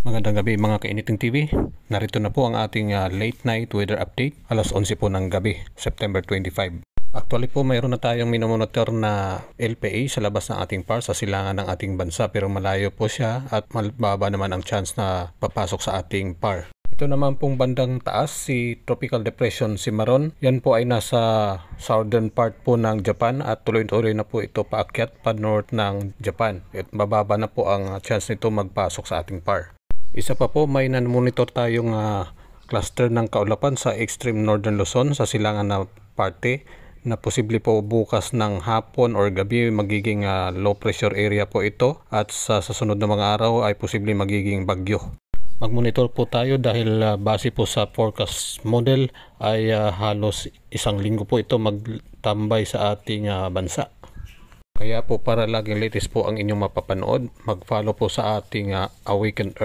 Magandang gabi mga kainiting TV. Narito na po ang ating late night weather update. Alas 11 po ng gabi, September 25. Actually po mayroon na tayong minomonitor na LPA sa labas ng ating PAR sa silangan ng ating bansa, pero malayo po siya at mababa naman ang chance na papasok sa ating PAR. Ito naman pong bandang taas, si Tropical Depression Cimarron. Yan po ay nasa southern part po ng Japan at tuloy-tuloy na po ito paakyat pa north ng Japan. At bababa na po ang chance nito magpasok sa ating PAR. Isa pa po, may nan-monitor tayong cluster ng kaulapan sa extreme northern Luzon sa silangan na parte na posible po bukas ng hapon or gabi magiging low pressure area po ito, at sa susunod na mga araw ay posible magiging bagyo. Mag-monitor po tayo dahil base po sa forecast model ay halos isang linggo po ito magtambay sa ating bansa. Kaya po para laging latest po ang inyong mapapanood, mag-follow po sa ating Awaken Earth